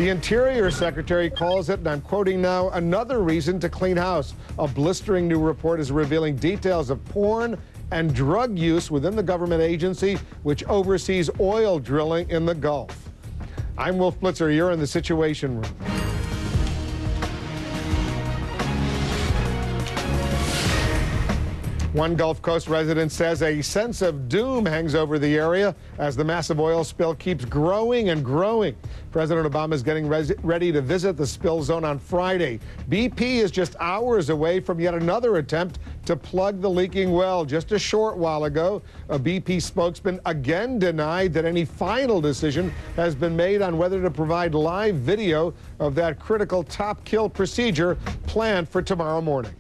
The Interior Secretary calls it, and I'm quoting now, another reason to clean house. A blistering new report is revealing details of porn and drug use within the government agency which oversees oil drilling in the Gulf. I'm Wolf Blitzer. You're in the Situation Room. One Gulf Coast resident says a sense of doom hangs over the area as the massive oil spill keeps growing and growing. President Obama is getting ready to visit the spill zone on Friday. BP is just hours away from yet another attempt to plug the leaking well. Just a short while ago, a BP spokesman again denied that any final decision has been made on whether to provide live video of that critical top kill procedure planned for tomorrow morning.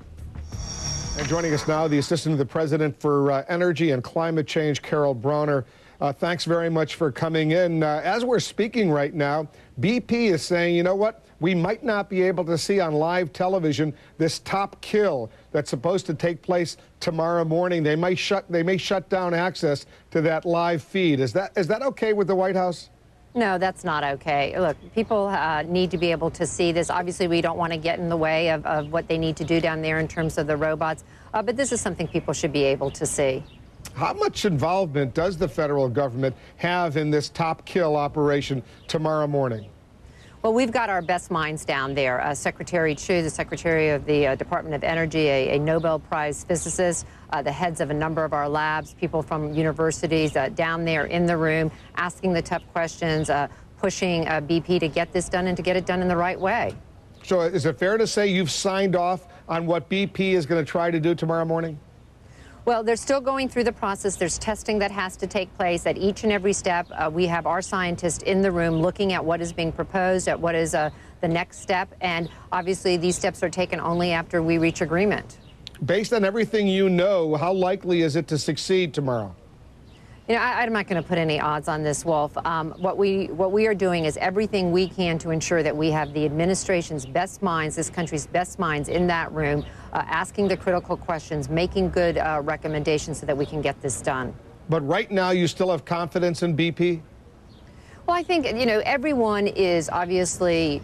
And joining us now, the Assistant to the President for Energy and Climate Change, Carol Bronner. Thanks very much for coming in. As we're speaking right now, BP is saying, you know what, we might not be able to see on live television this top kill that's supposed to take place tomorrow morning. They may shut down access to that live feed. Is that okay with the White House? No, that's not okay. Look, people need to be able to see this. Obviously, we don't want to get in the way of what they need to do down there in terms of the robots, but this is something people should be able to see. How much involvement does the federal government have in this top kill operation tomorrow morning? Well, we've got our best minds down there. Secretary Chu, the Secretary of the Department of Energy, a Nobel Prize physicist, the heads of a number of our labs, people from universities down there in the room, asking the tough questions, pushing BP to get this done and to get it done in the right way. So is it fair to say you've signed off on what BP is going to try to do tomorrow morning? Well, they're still going through the process. There's testing that has to take place at each and every step. We have our scientists in the room looking at what is being proposed, at what is the next step. And obviously, these steps are taken only after we reach agreement. Based on everything you know, how likely is it to succeed tomorrow? You know, I'm not going to put any odds on this, Wolf. What we are doing is everything we can to ensure that we have the administration's best minds, this country's best minds in that room, asking the critical questions, making good recommendations so that we can get this done. But right now, you still have confidence in BP? Well, I think, you know, everyone is obviously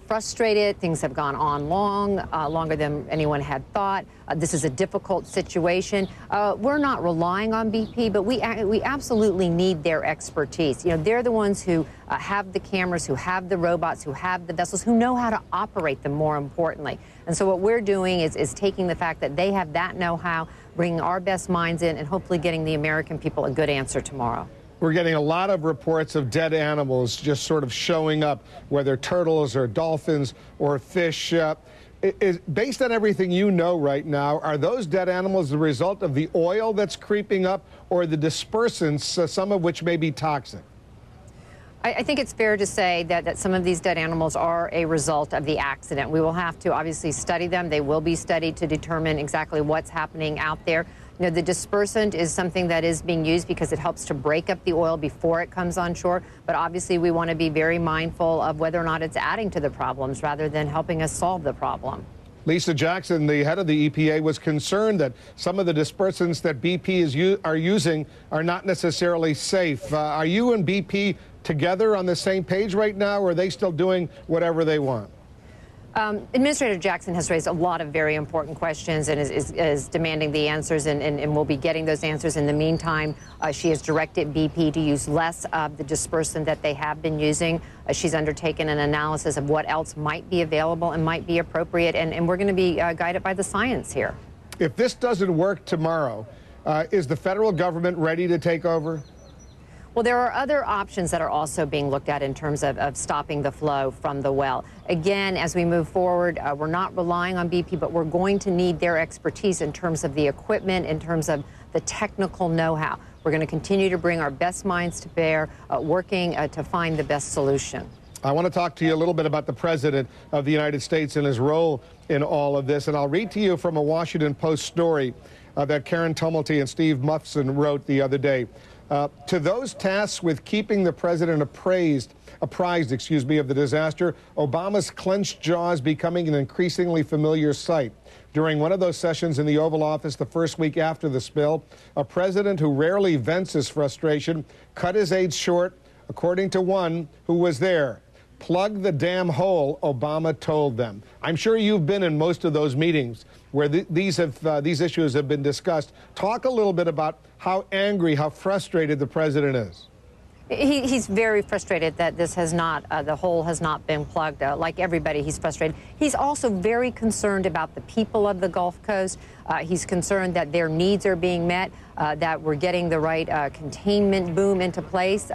frustrated. Things have gone on longer than anyone had thought. This is a difficult situation. We're not relying on BP, but we absolutely need their expertise. You know, they're the ones who have the cameras, who have the robots, who have the vessels, who know how to operate them, more importantly. And so what we're doing is taking the fact that they have that know-how, bringing our best minds in, and hopefully getting the American people a good answer tomorrow. We're getting a lot of reports of dead animals just sort of showing up, whether turtles or dolphins or fish. Based on everything you know right now, are those dead animals the result of the oil that's creeping up or the dispersants, some of which may be toxic? I think it's fair to say that some of these dead animals are a result of the accident. We will have to obviously study them. They will be studied to determine exactly what's happening out there. You know, the dispersant is something that is being used because it helps to break up the oil before it comes on shore. But obviously, we want to be very mindful of whether or not it's adding to the problems rather than helping us solve the problem. Lisa Jackson, the head of the EPA, was concerned that some of the dispersants that BP are using are not necessarily safe. Are you and BP together on the same page right now, or are they still doing whatever they want? Administrator Jackson has raised a lot of very important questions and is demanding the answers, and will be getting those answers. In the meantime, she has directed BP to use less of the dispersant that they have been using. She's undertaken an analysis of what else might be available and might be appropriate, and we're going to be guided by the science here. If this doesn't work tomorrow, is the federal government ready to take over? Well, there are other options that are also being looked at in terms of stopping the flow from the well. Again, as we move forward, we're not relying on BP, but we're going to need their expertise in terms of the equipment, in terms of the technical know-how. We're going to continue to bring our best minds to bear, working to find the best solution. I want to talk to you a little bit about the President of the United States and his role in all of this. And I'll read to you from a Washington Post story that Karen Tumulty and Steve Muffson wrote the other day. To those tasked with keeping the president apprised, of the disaster, Obama's clenched jaws becoming an increasingly familiar sight. During one of those sessions in the Oval Office the first week after the spill, a president who rarely vents his frustration cut his aides short, according to one who was there. Plug the damn hole, Obama told them. I'm sure you've been in most of those meetings where these issues have been discussed. Talk a little bit about how angry, how frustrated the president is. He's very frustrated that this has not, the hole has not been plugged. Like everybody, he's frustrated. He's also very concerned about the people of the Gulf Coast. He's concerned that their needs are being met, that we're getting the right containment boom into place.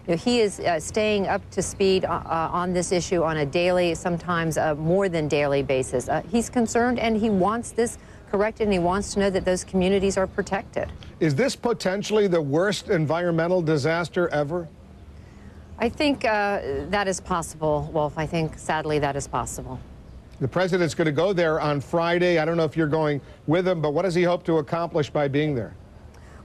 He is staying up to speed on this issue on a daily, sometimes more than daily basis. He's concerned and he wants this corrected, and he wants to know that those communities are protected. Is this potentially the worst environmental disaster ever? I think that is possible, Wolf. I think, sadly, that is possible. The president's going to go there on Friday. I don't know if you're going with him, but what does he hope to accomplish by being there?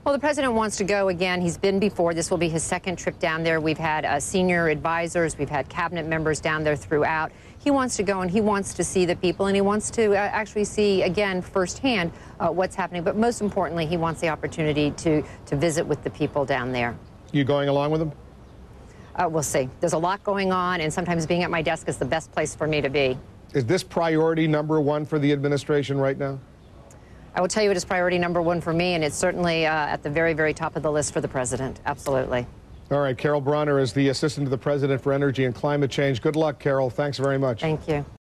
Well, the president wants to go again. He's been before. This will be his second trip down there. We've had senior advisors. We've had cabinet members down there throughout. He wants to go and he wants to see the people, and he wants to actually see, again, firsthand what's happening. But most importantly, he wants the opportunity to visit with the people down there. You going along with him? We'll see. There's a lot going on, and sometimes being at my desk is the best place for me to be. Is this priority number one for the administration right now? I will tell you it is priority number one for me, and it's certainly at the very, very top of the list for the president. Absolutely. All right. Carol Bronner is the Assistant to the President for Energy and Climate Change. Good luck, Carol. Thanks very much. Thank you.